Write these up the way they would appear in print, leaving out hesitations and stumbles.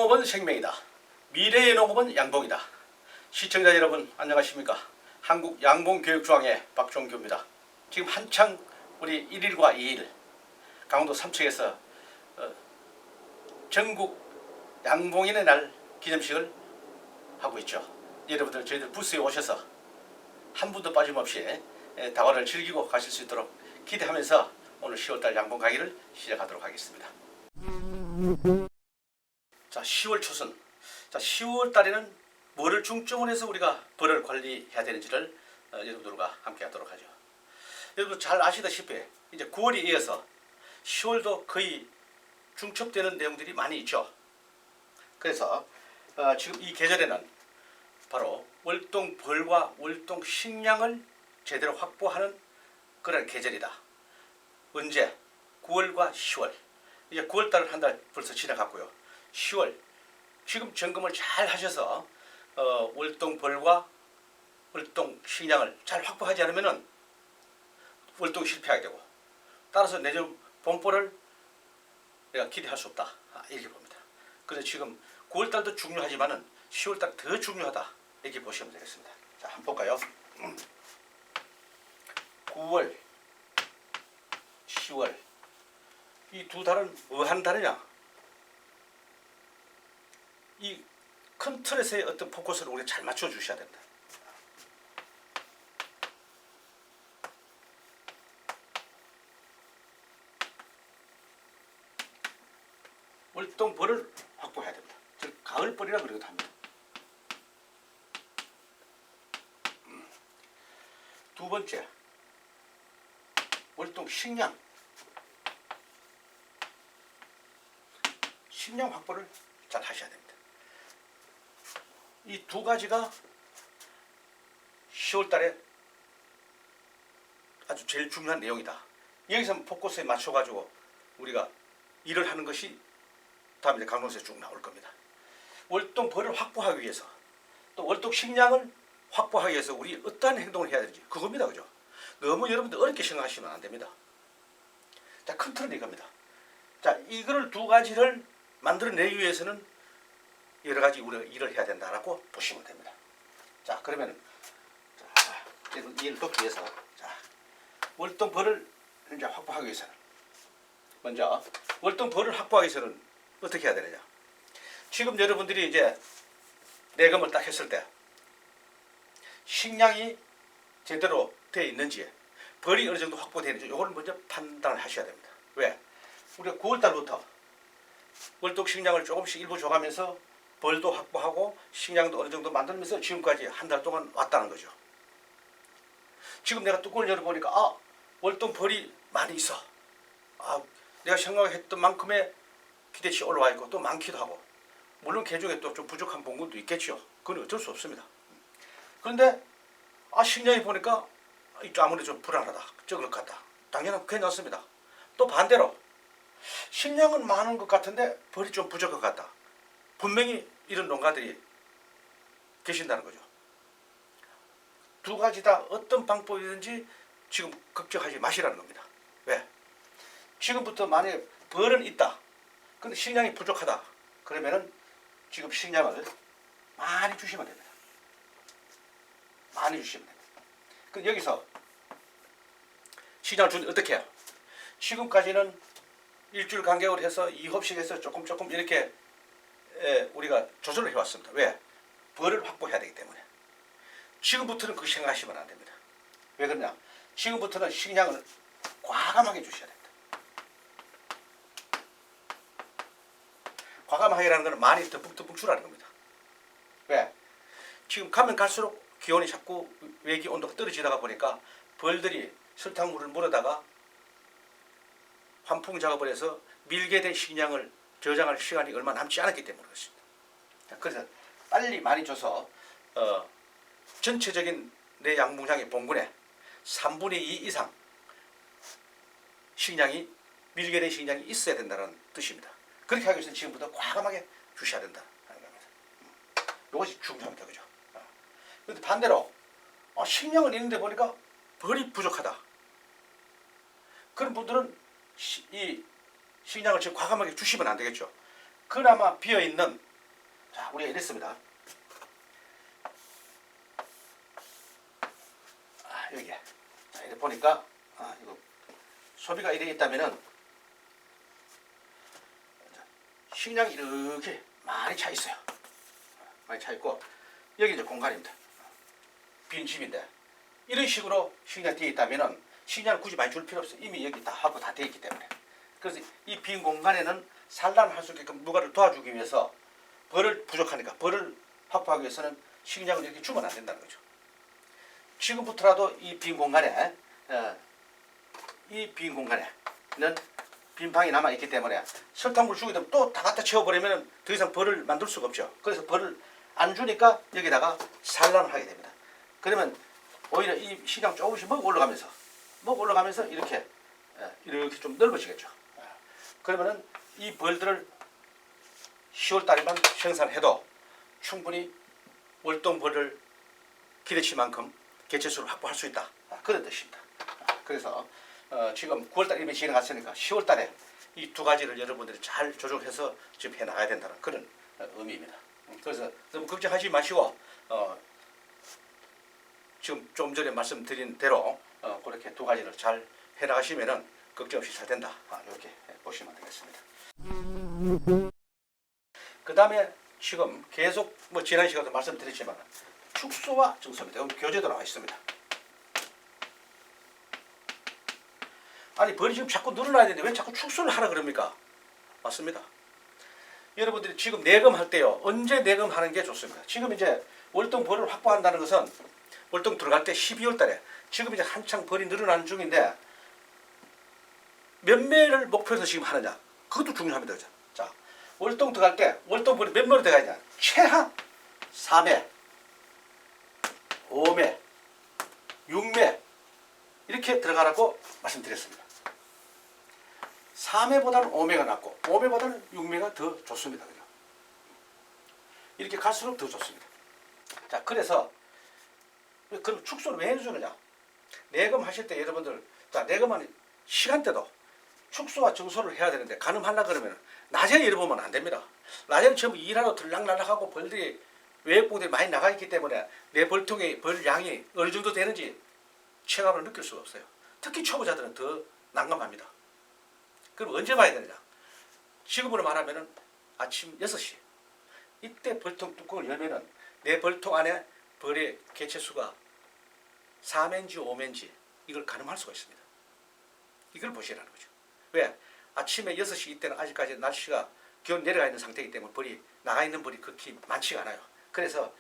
농업은 생명이다. 미래의 농업은 양봉이다. 시청자 여러분 안녕하십니까? 한국 양봉교육중앙회 박종규입니다. 지금 한창 우리 1일과 2일 강원도 삼척에서 전국 양봉인의 날 기념식을 하고 있죠. 여러분들 저희들 부스에 오셔서 한 분도 빠짐없이 다과를 즐기고 가실 수 있도록 기대하면서 오늘 10월달 양봉 강의를 시작하도록 하겠습니다. 자, 10월 초순. 자, 10월 달에는 뭐를 중점으로 해서 우리가 벌을 관리해야 되는지를 여러분들과 함께 하도록 하죠. 여러분 잘 아시다시피 이제 9월에 이어서 10월도 거의 중첩되는 내용들이 많이 있죠. 그래서 지금 이 계절에는 바로 월동벌과 월동식량을 제대로 확보하는 그런 계절이다. 언제? 9월과 10월. 이제 9월달을 한 달 벌써 지나갔고요. 10월 지금 점검을 잘 하셔서 월동벌과 월동식량을 잘 확보하지 않으면은 월동 실패하게 되고, 따라서 내년 봄벌을 내가 기대할 수 없다, 이렇게 봅니다. 그래서 지금 9월달도 중요하지만은 10월달 더 중요하다, 이렇게 보시면 되겠습니다. 자, 한번 볼까요? 9월, 10월 이 두 달은 뭐한 달이냐? 이 큰 틀에서의 어떤 포커스를 우리가 잘 맞춰 주셔야 된다. 월동벌을 확보해야 됩니다. 즉 가을벌이라 그러기도 합니다. 두 번째, 월동식량. 식량 확보를 잘 하셔야 됩니다. 이 두 가지가 10월 달에 아주 제일 중요한 내용이다. 여기서 포커스에 맞춰가지고 우리가 일을 하는 것이 다음에 강론서에 쭉 나올 겁니다. 월동벌을 확보하기 위해서, 또 월동식량을 확보하기 위해서 우리 어떠한 행동을 해야 되는지, 그겁니다. 그죠? 너무 여러분들 어렵게 생각하시면 안 됩니다. 자, 큰 틀은 이겁니다. 자, 이거를 두 가지를 만들어내기 위해서는 여러 가지 우리가 일을 해야 된다라고 보시면 됩니다. 자, 그러면 이를 돕기 위해서, 자, 월동벌을 이제 확보하기 위해서는, 먼저 월동벌을 확보하기 위해서는 어떻게 해야 되느냐? 지금 여러분들이 이제 내검을 딱 했을 때 식량이 제대로 되어 있는지, 벌이 어느 정도 확보되어 있는지, 이걸 먼저 판단을 하셔야 됩니다. 왜? 우리가 9월달부터 월동식량을 조금씩 일부 줘가면서 벌도 확보하고 식량도 어느 정도 만들면서 지금까지 한 달 동안 왔다는 거죠. 지금 내가 뚜껑을 열어보니까 월동벌이 많이 있어. 내가 생각했던 만큼의 기대치 올라와 있고 또 많기도 하고, 물론 개중에 또 좀 부족한 부분도 있겠죠. 그건 어쩔 수 없습니다. 그런데 식량이 보니까 아무래도 좀 불안하다, 적을 것 같다. 당연히 괜찮습니다. 또 반대로 식량은 많은 것 같은데 벌이 좀 부족할 것 같다. 분명히 이런 농가들이 계신다는 거죠. 두 가지 다 어떤 방법이든지 지금 걱정하지 마시라는 겁니다. 왜? 지금부터 만약에 벌은 있다, 근데 식량이 부족하다, 그러면은 지금 식량을 많이 주시면 됩니다. 많이 주시면 됩니다. 그럼 여기서 식량을 주는 어떻게 해요? 지금까지는 일주일 간격으로 해서 2홉씩 해서 조금 이렇게 우리가 조절을 해왔습니다. 왜? 벌을 확보해야 되기 때문에. 지금부터는 그렇게 생각하시면 안 됩니다. 왜 그러냐? 지금부터는 식량을 과감하게 주셔야 됩니다. 과감하게라는 것은 많이 듬뿍듬뿍 주라는 겁니다. 왜? 지금 가면 갈수록 기온이 자꾸 외기 온도가 떨어지다가 보니까 벌들이 설탕물을 물어다가 환풍 작업을 해서 밀게 된 식량을 저장할 시간이 얼마 남지 않았기 때문에 그렇습니다. 그래서 빨리 많이 줘서 전체적인 내 양봉장의 봉분의 3분의 2 이상 식량이, 밀게 된 식량이 있어야 된다는 뜻입니다. 그렇게 하기 위해서는 지금부터 과감하게 주셔야 된다 하는 겁니다. 이것이 중요합니다. 그죠? 그런데 반대로 식량은 있는데 보니까 벌이 부족하다. 그런 분들은 이 식량을 지금 과감하게 주시면 안 되겠죠. 그나마 비어있는 자, 우리가 이랬습니다. 여기에. 자, 이렇게 보니까, 이거 소비가 이래 있다면은, 식량이 이렇게 많이 차 있어요. 많이 차 있고, 여기 이제 공간입니다. 빈 집인데, 이런 식으로 식량이 되어 있다면은, 식량을 굳이 많이 줄 필요 없어요. 이미 여기 다 하고 다 되어 있기 때문에. 그래서 이 빈 공간에는 산란할 수 있게끔 누가를 도와주기 위해서 벌을 부족하니까 벌을 확보하기 위해서는 식량을 이렇게 주면 안 된다는 거죠. 지금부터라도 이 빈 공간에는 빈 방이 남아 있기 때문에 설탕물 주게 되면 또 다 갖다 채워버리면 더 이상 벌을 만들 수가 없죠. 그래서 벌을 안 주니까 여기다가 산란을 하게 됩니다. 그러면 오히려 이 식량 조금씩 먹어 올라가면서 이렇게 좀 넓어지겠죠. 그러면은 이 벌들을 10월 달에만 생산해도 충분히 월동벌을 기대치만큼 개체수를 확보할 수 있다. 그런 뜻입니다. 그래서 지금 9월 달에 이미 지나갔으니까 10월 달에 이 두 가지를 여러분들이 잘 조정해서 지금 해나가야 된다는 그런 의미입니다. 그래서 너무 걱정하지 마시고 지금 좀 전에 말씀드린 대로 그렇게 두 가지를 잘 해나가시면은 걱정 없이 잘 된다. 이렇게 보시면 되겠습니다. 그 다음에 지금 계속 지난 시간에도 말씀드렸지만 축소와 증소입니다. 여기 교재도 나와 있습니다. 아니 벌이 지금 자꾸 늘어나야 되는데 왜 자꾸 축소를 하라 그럽니까? 맞습니다. 여러분들이 지금 내금할 때요. 언제 내금하는 게 좋습니다. 지금 이제 월동 벌을 확보한다는 것은 월동 들어갈 때 12월 달에 지금 이제 한창 벌이 늘어나는 중인데 몇 매를 목표해서 지금 하느냐. 그것도 중요합니다. 그죠? 자, 월동 들어갈 때 월동 벌이 몇 매로 들어가냐. 최하 4매, 5매, 6매 이렇게 들어가라고 말씀드렸습니다. 4매보다는 5매가 낫고 5매보다는 6매가 더 좋습니다. 그죠? 이렇게 갈수록 더 좋습니다. 자, 그래서 그럼 축소를 왜 해주느냐? 내금하실 때 여러분들 자 내금하는 시간대도 축소와 증소를 해야 되는데 가늠하려 그러면 낮에 일어보면 안 됩니다. 낮에는 전부 일하러 들락날락하고 벌들이 외액봉들이 많이 나가 있기 때문에 내 벌통의 벌량이 어느 정도 되는지 체감을 느낄 수가 없어요. 특히 초보자들은 더 난감합니다. 그럼 언제 봐야 되느냐? 지금으로 말하면 아침 6시 이때 벌통 뚜껑을 열면은 내 벌통 안에 벌의 개체수가 4매인지 5매인지 이걸 가늠할 수가 있습니다. 이걸 보시라는 거죠. 왜? 아침에 6시 이때는 아직까지 날씨가 기온 내려가 있는 상태이기 때문에 벌이 나가 있는 벌이 극히 많지가 않아요. 그래서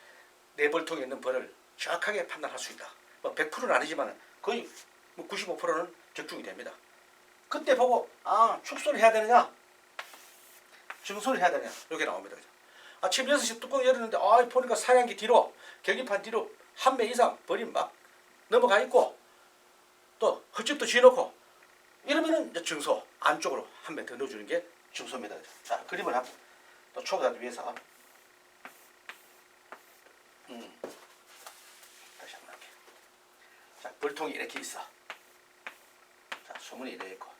내 벌통에 있는 벌을 정확하게 판단할 수 있다. 뭐 100%는 아니지만 거의 95%는 적중이 됩니다. 그때 보고 축소를 해야 되느냐 증소를 해야 되느냐 이게 나옵니다. 아침 6시 뚜껑 열었는데 보니까 사양기 뒤로 계기판 뒤로 한 매 이상 벌이 막 넘어가 있고 또 흙집도 지어놓고 이러면은 이제 증소 안쪽으로 한 매 더 넣어주는 게 증소입니다. 자, 그림을 한번 또 초보자들 위해서 다시 한번 할게요. 자, 벌통이 이렇게 있어. 자, 소문이 이래 있고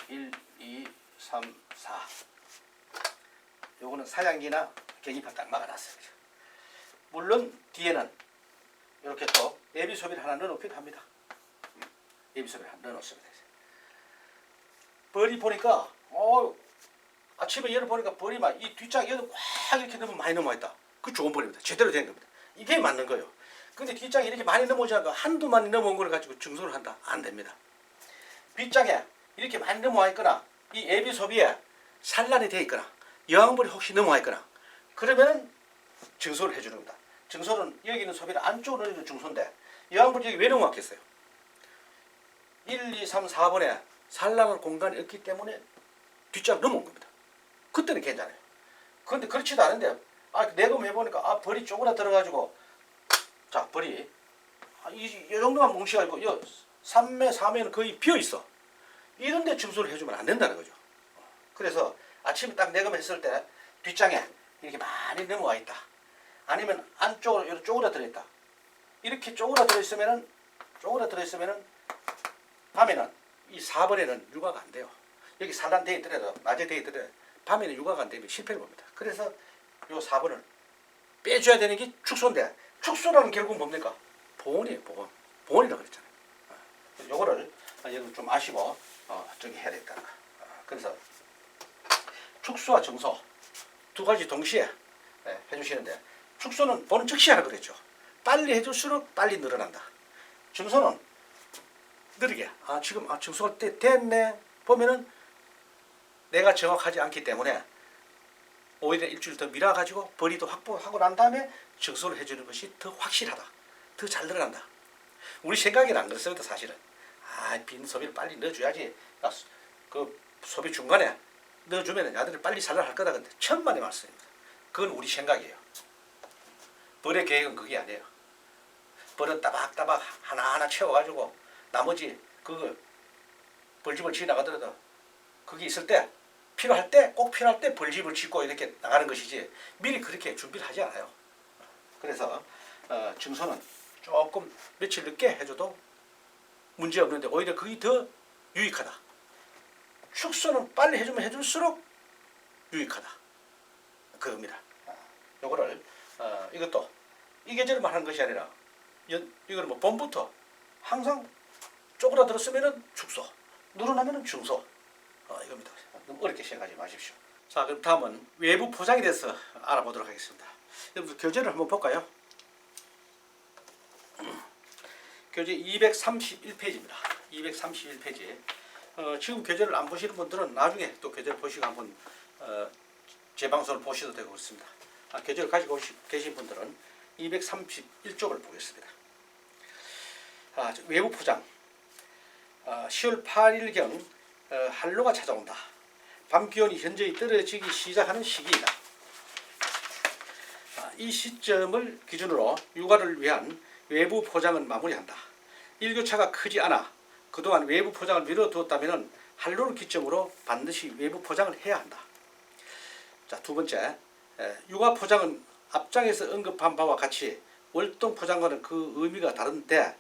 1, 2, 3, 4 요거는 사양기나 계기판 딱 막아놨어요. 물론 뒤에는 이렇게 또 예비 소비를 하나 넣어놓기도 합니다. 예비 소비를 하나 넣어놓습니다. 벌이 보니까 아침에 열어보니까 벌이 막 이 뒷장 열어 꽉 이렇게 너무 많이 넘어와 있다. 그 좋은 벌입니다. 제대로 된 겁니다. 이게 맞는 거예요. 근데 뒷장이 이렇게 많이 넘어오지 않고 한두 마리 넘어온 걸 가지고 증소를 한다? 안 됩니다. 뒷장에 이렇게 많이 넘어와 있거나 이 예비 소비에 산란이 되어 있거나 여왕벌이 혹시 넘어와 있거나 그러면 증소를 해주는 겁니다. 증소는 여기 있는 소비를 안쪽으로 넣는 증소인데 여왕벌이 여기 왜 넘어왔겠어요? 1, 2, 3, 4번에 산란할 공간이 없기 때문에 뒷장 넘어온 겁니다. 그때는 괜찮아요. 그런데 그렇지도 않은데 내금해보니까 벌이 쪼그라들어가지고 자 벌이 이 정도만 뭉치가 있고 3매 4매는 거의 비어있어. 이런데 증소를 해주면 안 된다는 거죠. 그래서 아침에 딱 내금했을 때 뒷장에 이렇게 많이 넘어와 있다. 아니면 안쪽으로 이렇게 쪼그라들어 있다. 이렇게 쪼그라들어 있으면은 밤에는 이 4번에는 육아가 안 돼요. 여기 산란되어 있더라도 낮에 되어 있더라도 밤에는 육아가 안 되면 실패를 봅니다. 그래서 요 4번을 빼줘야 되는 게 축소인데 축소라는 결국은 뭡니까? 보온이에요. 보온. 보온이라고 그랬잖아요. 요거를 여러분 좀 아시고 저기 해야 되겠다. 그래서 축소와 정소 두 가지 동시에 해주시는데 축소는 보는 즉시 하라 그랬죠. 빨리 해줄수록 빨리 늘어난다. 정소는 느리게 지금 정소가 됐네 보면은 내가 정확하지 않기 때문에 오히려 일주일 더 미뤄가지고 벌이도 확보하고 난 다음에 정소를 해주는 것이 더 확실하다. 더 잘 늘어난다. 우리 생각에는 안 그렇습니다. 사실은. 빈 소비를 빨리 넣어줘야지. 그 소비 중간에 넣어주면 야들이 빨리 살려할 거다. 근데 천만의 말씀입니다. 그건 우리 생각이에요. 벌의 계획은 그게 아니에요. 벌은 따박따박 하나하나 채워가지고 나머지 그 벌집을 지나가더라도 그게 있을 때 필요할 때 꼭 필요할 때 벌집을 짓고 이렇게 나가는 것이지 미리 그렇게 준비를 하지 않아요. 그래서 증소는 조금 며칠 늦게 해줘도 문제 없는데 오히려 그게 더 유익하다. 축소는 빨리 해주면 해줄수록 유익하다. 그겁니다. 요거를 이것도 이 계절만 하는 것이 아니라 이거는 뭐 봄부터 항상 쪼그라들었으면은 축소, 늘어나면은 중소. 이겁니다. 너무 어렵게 생각하지 마십시오. 자, 그럼 다음은 외부 포장에 대해서 알아보도록 하겠습니다. 여러분 교재를 한번 볼까요? 교재 231페이지입니다. 231페이지. 지금 교재를 안 보시는 분들은 나중에 또 교재를 보시고 한번 제 방송을 보셔도 되고 그렇습니다. 교재를 가지고 계신 분들은 231쪽을 보겠습니다. 외부 포장. 10월 8일경 한로가 찾아온다. 밤 기온이 현저히 떨어지기 시작하는 시기이다. 이 시점을 기준으로 육아를 위한 외부 포장은 마무리한다. 일교차가 크지 않아 그동안 외부 포장을 미뤄두었다면 한로를 기점으로 반드시 외부 포장을 해야 한다. 자, 두 번째, 육아 포장은 앞장에서 언급한 바와 같이 월동 포장과는 그 의미가 다른데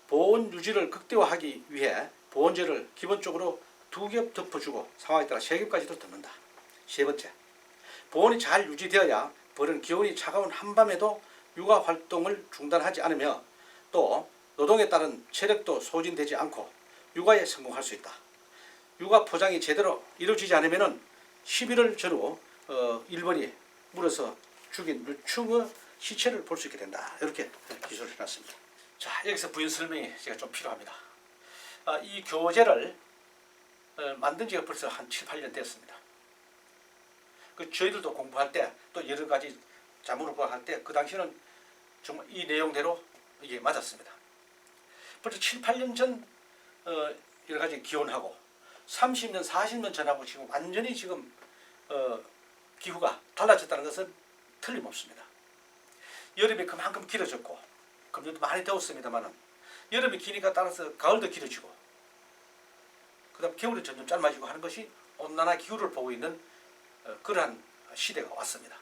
보온 유지를 극대화하기 위해 보온재를 기본적으로 2겹 덮어주고 상황에 따라 3겹까지도 덮는다. 세 번째, 보온이 잘 유지되어야 벌은 기온이 차가운 한밤에도 육아 활동을 중단하지 않으며 또 노동에 따른 체력도 소진되지 않고 육아에 성공할 수 있다. 육아 포장이 제대로 이루어지지 않으면 11월 전후 일본이 물어서 죽인 유충의 시체를 볼 수 있게 된다. 이렇게 기술을 해놨습니다. 자, 여기서 부연 설명이 제가 좀 필요합니다. 이 교재를 만든 지가 벌써 한 7, 8년 됐습니다. 저희들도 공부할 때 또 여러 가지 자문을 구할 때 그 당시에는 정말 이 내용대로 이게 맞았습니다. 벌써 7, 8년 전 여러 가지 기원하고 30년, 40년 전하고 지금 완전히 지금 기후가 달라졌다는 것은 틀림없습니다. 여름이 그만큼 길어졌고 금년도 많이 더웠습니다만 여름이 기니까 따라서 가을도 길어지고 그 다음 겨울이 점점 짧아지고 하는 것이 온난화 기후를 보고 있는 그러한 시대가 왔습니다.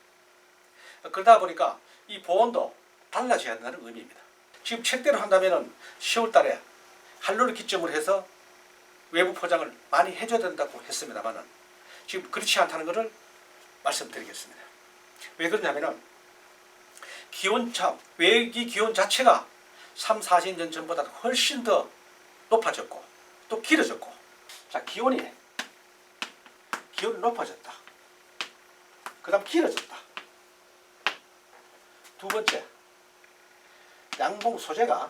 그러다 보니까 이 보온도 달라져야 한다는 의미입니다. 지금 책대로 한다면 10월 달에 한로를 기점으로 해서 외부 포장을 많이 해줘야 된다고 했습니다만 지금 그렇지 않다는 것을 말씀드리겠습니다. 왜 그러냐면 기온차, 외기 기온 자체가 3, 40년 전보다 훨씬 더 높아졌고 또 길어졌고 자, 기온이 높아졌다. 그 다음 길어졌다. 두 번째, 양봉 소재가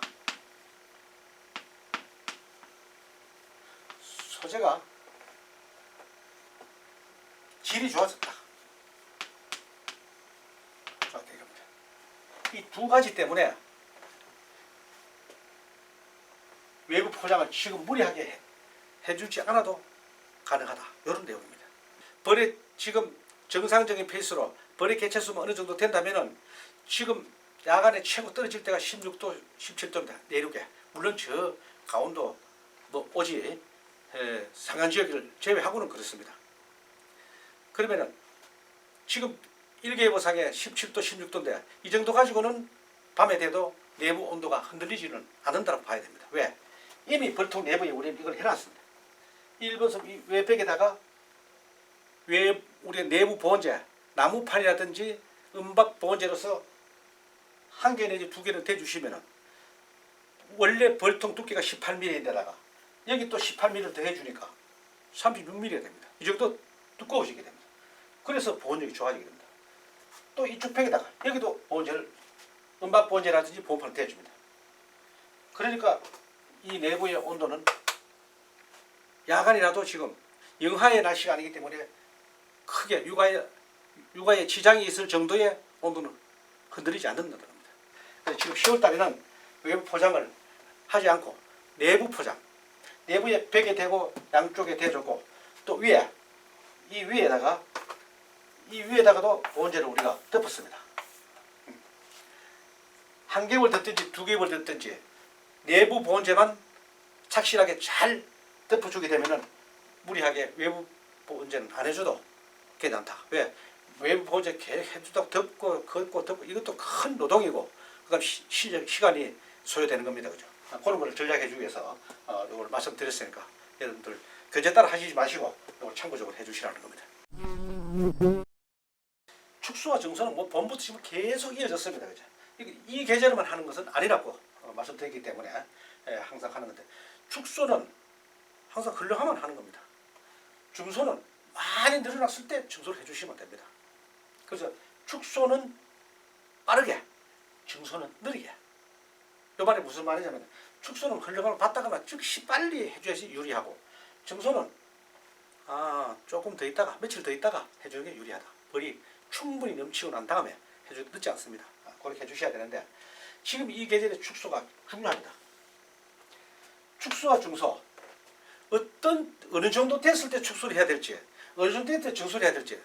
질이 좋아졌다. 이 두 가지 때문에 외부 포장을 지금 무리하게 해주지 않아도 가능하다. 이런 내용입니다. 벌의 지금 정상적인 페이스로 벌의 개체수만 어느 정도 된다면은 지금 야간에 최고 떨어질 때가 16도, 17도입니다. 내륙에. 물론 저 강원도 오지 상한 지역을 제외하고는 그렇습니다. 그러면은 지금 일개월상에 17도, 16도인데 이 정도 가지고는 밤에 돼도 내부 온도가 흔들리지는 않는다고 봐야 됩니다. 왜? 이미 벌통 내부에 우리는 이걸 해놨습니다. 1번섬 이 외벽에다가 외 우리 내부 보온재, 나무판이라든지 은박 보온재로서 한 개 내지 두 개를 대주시면은 원래 벌통 두께가 18mm인데다가 여기 또 18mm를 더 해주니까 36mm가 됩니다. 이 정도 두꺼워지게 됩니다. 그래서 보온력이 좋아지게 됩니다. 또 이쪽 팩에다가 여기도 보온재를 은박 보온재라든지 보온판을 대줍니다. 그러니까 이 내부의 온도는 야간이라도 지금 영하의 날씨가 아니기 때문에 크게 육아에 지장이 있을 정도의 온도는 흔들리지 않는다는 겁니다. 그래서 지금 10월달에는 외부 포장을 하지 않고 내부 포장, 내부에 벽에 대고 양쪽에 대줬고 또 위에 이 위에다가도 보온재를 우리가 덮었습니다. 한 겹을 덮든지 두 겹을 덮든지 내부 보온재만 착실하게 잘 덮어주게 되면은 무리하게 외부 보온재는 안 해줘도 괜찮다. 왜? 외부 보온재 계속 해주다가 덮고 걷고 덮고 이것도 큰 노동이고 그다음 시간이 소요되는 겁니다. 그죠? 그런 걸 전략해주기 위해서 이걸 말씀드렸으니까 여러분들 교재 따라 하시지 마시고 이걸 참고적으로 해주시라는 겁니다. 축소와 증소는 뭐 봄부터 지금 계속 이어졌습니다. 그죠? 이 계절에만 하는 것은 아니라고 말씀드렸기 때문에 항상 하는 건데 축소는 항상 흘러가면 하는 겁니다. 증소는 많이 늘어났을 때 증소를 해주시면 됩니다. 그래서 축소는 빠르게, 증소는 느리게. 이 말이 무슨 말이냐면 축소는 흘러가면 봤다가만 즉시 빨리 해줘야지 유리하고 증소는 조금 더 있다가 며칠 더 있다가 해주는 게 유리하다. 벌이 충분히 넘치고 난 다음에 해줘도 늦지 않습니다. 그렇게 해주셔야 되는데 지금 이 계절의 축소가 중요합니다. 축소와 증소 어느 정도 됐을 때 축소를 해야 될지 어느 정도 됐을 때 증소를 해야 될지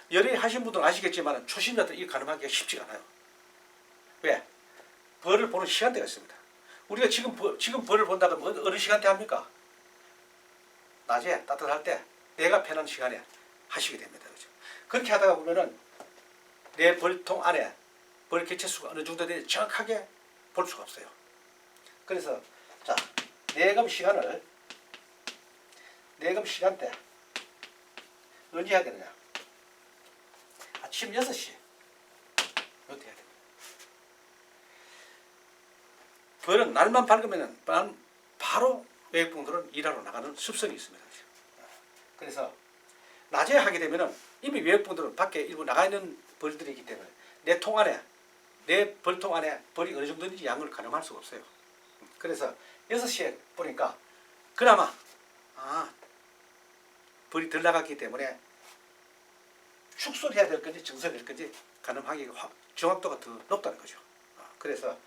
열애 하신 분들은 아시겠지만 초심자들 이 가늠하기가 쉽지가 않아요. 왜? 벌을 보는 시간대가 있습니다. 우리가 지금 벌을 본다가 어느 시간대 합니까? 낮에 따뜻할 때 내가 편한 시간에 하시게 됩니다. 그렇죠? 그렇게 하다가 보면은 내 벌통 안에 벌 개체수가 어느 정도 되는지 정확하게 볼 수가 없어요. 그래서 자 내금 시간대 언제 해야 되느냐? 아침 6시 이것도 해야 됩니다. 벌은 날만 밝으면 바로 외국분들은 일하러 나가는 습성이 있습니다. 그래서 낮에 하게 되면은 이미 외국분들은 밖에 일부 나가 있는 벌들이 있기 때문에 내 통 안에 내 벌통 안에 벌이 어느 정도인지 양을 가늠할 수가 없어요. 그래서 6시에 보니까 그나마 벌이 덜 나갔기 때문에 축소를 해야 될 건지 증소를 해야 될 건지 가늠하기가 정확도가 더 높다는 거죠. 그래서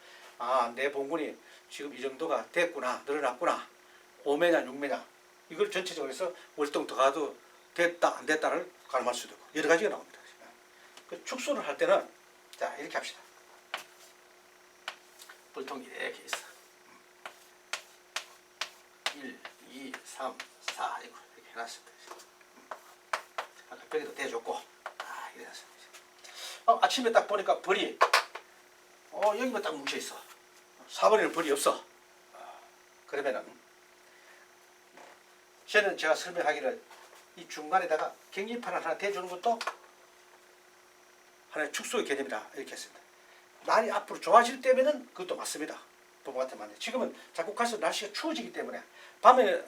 내 봉군이 지금 이 정도가 됐구나, 늘어났구나, 5매냐 6매냐 이걸 전체적으로 해서 월동 더 가도 됐다 안 됐다를 가늠할 수도 있고 여러 가지가 나옵니다. 그 축소를 할 때는 자 이렇게 합시다. 벌통이 이렇게 있어. 1, 2, 3, 4 이렇게 해놨습니다. 벽에도 대줬고 이렇게 해놨습니다. 아침에 딱 보니까 벌이 여기만 딱 뭉쳐있어. 4번에는 벌이 없어. 그러면은 저는 제가 설명하기를 이 중간에다가 격리판을 하나 대주는 것도 하나의 축소의 개념이다 이렇게 했습니다. 날이 앞으로 좋아질 때면은 그것도 맞습니다. 부부한테 맞네. 지금은 자꾸 갈수록 날씨가 추워지기 때문에 밤에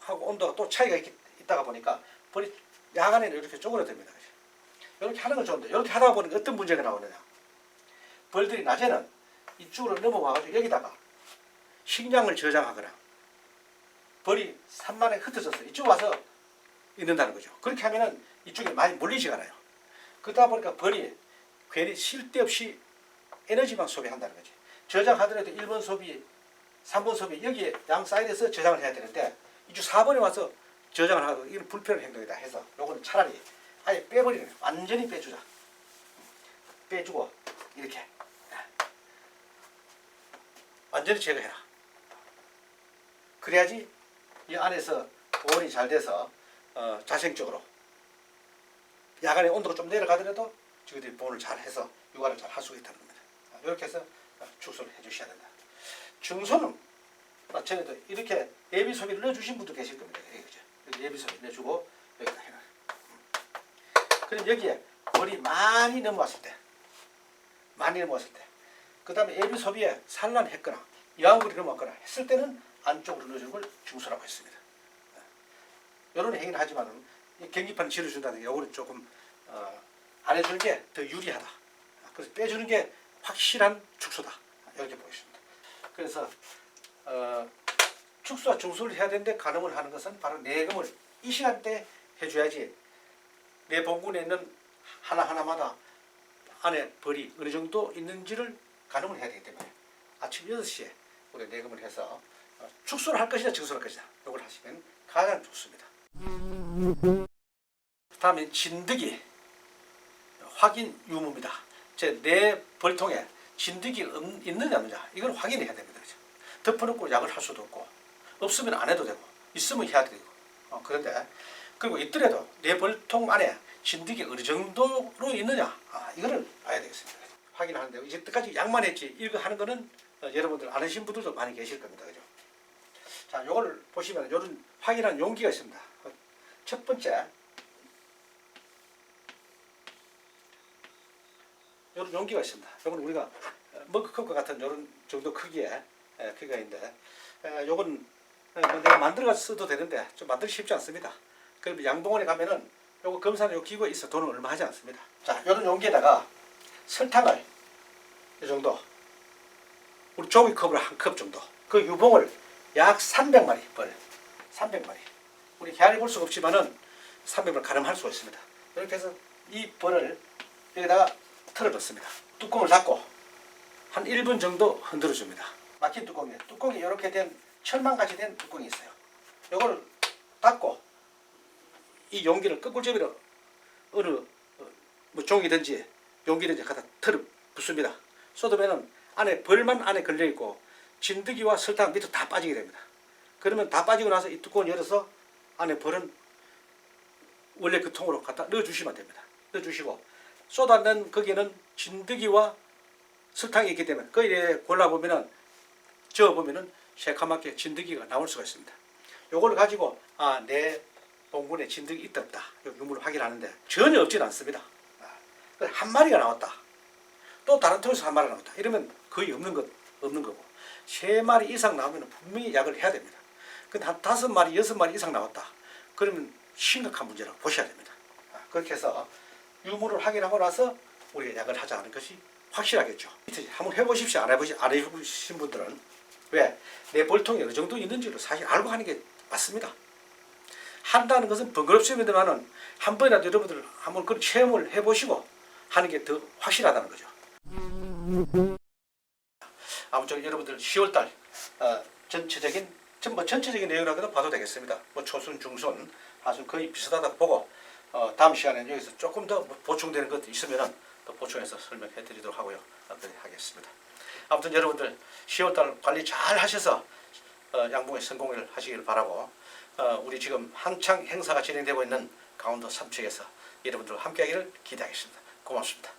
하고 온도가 또 차이가 있다가 보니까 벌이 야간에는 이렇게 쪼그라듭니다. 이렇게 하는 건 좋은데 이렇게 하다 보니까 어떤 문제가 나오느냐. 벌들이 낮에는 이쪽으로 넘어와가지고 여기다가 식량을 저장하거나 벌이 산만에 흩어져서 이쪽 와서 있는다는 거죠. 그렇게 하면은 이쪽에 많이 몰리지가 않아요. 그러다 보니까 벌이 괜히 쓸데없이 에너지만 소비한다는 거지. 저장하더라도 1번 소비, 3번 소비 여기에 양 사이드에서 저장을 해야 되는데 이쪽 4번에 와서 저장을 하고 이건 불편한 행동이다 해서 요거는 차라리 아예 빼버리는 거예요. 완전히 빼주자. 빼주고 이렇게 완전히 제거해라. 그래야지 이 안에서 보온이 잘 돼서 자생적으로 야간에 온도가 좀 내려가더라도 저희들이 보온을 잘 해서 육아를 잘 할 수가 있다는 겁니다. 이렇게 해서 축소를 해주셔야 된다. 증소는 마찬가지로 이렇게 예비 소비를 넣어주신 분도 계실 겁니다. 그죠? 예비 소비 넣어주고 여기다 해놔. 그럼 여기에 벌이 많이 넘어왔을 때, 그 다음에 예비 소비에 산란했거나 여왕벌이 넘어왔거나 했을 때는 안쪽으로 넣어주는 걸 중수라고 했습니다. 이런 행위를 하지만 경기판 지어준다는 게 이거는 조금 안 해주는 게 더 유리하다. 그래서 빼주는 게 확실한 축소다. 이렇게 보겠습니다. 그래서 축소와 중수를 해야 되는데 가늠을 하는 것은 바로 내금을 이 시간대에 해줘야지 내 봉군에 있는 하나하나마다 안에 벌이 어느 정도 있는지를 가늠을 해야 되기 때문에 아침 6시에 우리 내금을 해서 축소를 할 것이냐 증소를 할 것이냐 이걸 하시면 가장 좋습니다. 다음에 진드기 확인 유무입니다. 내 벌통에 진드기 있느냐 없느냐 이걸 확인해야 됩니다. 그죠? 덮어놓고 약을 할 수도 없고 없으면 안 해도 되고 있으면 해야 되고 그런데 그리고 있더라도 내 벌통 안에 진드기 어느 정도로 있느냐 이거를 봐야 되겠습니다. 확인하는데 이제까지 약만 했지 이거 하는 거는 여러분들 안 하신 분들도 많이 계실 겁니다. 그죠? 자, 이걸 보시면 이런 확인한 용기가 있습니다. 첫 번째 이런 용기가 있습니다. 이건 우리가 머그컵과 같은 이런 정도 크기의 크기가 있는데 이건 내가 만들어서 써도 되는데 좀 만들기 쉽지 않습니다. 그럼 양봉원에 가면은 요거 검사하는 요 기구가 있어. 돈은 얼마 하지 않습니다. 자, 이런 용기에다가 설탕을 이 정도 우리 종이컵으로 한 컵 정도 그 유봉을 약 300마리 벌 300마리 우리 헤아려 볼 수가 없지만은 300마리 가늠할 수가 있습니다. 이렇게 해서 이 벌을 여기다가 틀어 넣습니다. 뚜껑을 닫고 한 1분 정도 흔들어 줍니다. 막힌 뚜껑이에요. 뚜껑이 이렇게 된 철망같이 된 뚜껑이 있어요. 이걸 닫고 이 용기를 거꾸로잡이로 어느 종이든지 용기든지 갖다 틀어 붓습니다. 쏟으면은 안에 벌만 안에 걸려 있고 진드기와 설탕 밑으로 다 빠지게 됩니다. 그러면 다 빠지고 나서 이 뚜껑을 열어서 안에 벌은 원래 그 통으로 갖다 넣어주시면 됩니다. 넣어주시고 쏟아낸 거기에는 진드기와 설탕이 있기 때문에 거기에 골라보면은 저어보면은 새카맣게 진드기가 나올 수가 있습니다. 요걸 가지고 내 봉분에 진드기 있다 없다 유무를 확인하는데 전혀 없지는 않습니다. 한 마리가 나왔다. 또 다른 통에서 한 마리가 나왔다. 이러면 거의 없는 거고 3마리 이상 나오면 분명히 약을 해야 됩니다. 근데 한 5마리, 6마리 이상 나왔다. 그러면 심각한 문제라고 보셔야 됩니다. 그렇게 해서 유무를 확인하고 나서 우리가 약을 하자는 것이 확실하겠죠. 한번 해보십시오. 안 해보신 분들은. 왜? 내 벌통이 어느 정도 있는지를 사실 알고 하는 게 맞습니다. 한다는 것은 번거롭습니다만은 한 번이라도 여러분들 한번 그런 체험을 해보시고 하는 게 더 확실하다는 거죠. 아무쪼록 여러분들 10월달 전체적인 내용이라고 봐도 되겠습니다. 초순, 중순, 하순 거의 비슷하다고 보고 다음 시간에는 여기서 조금 더 보충되는 것도 있으면 또 보충해서 설명해 드리도록 하고요. 하겠습니다. 아무튼 여러분들 10월달 관리 잘 하셔서 양봉의 성공을 하시길 바라고 우리 지금 한창 행사가 진행되고 있는 강원도 삼척에서 여러분들과 함께하기를 기대하겠습니다. 고맙습니다.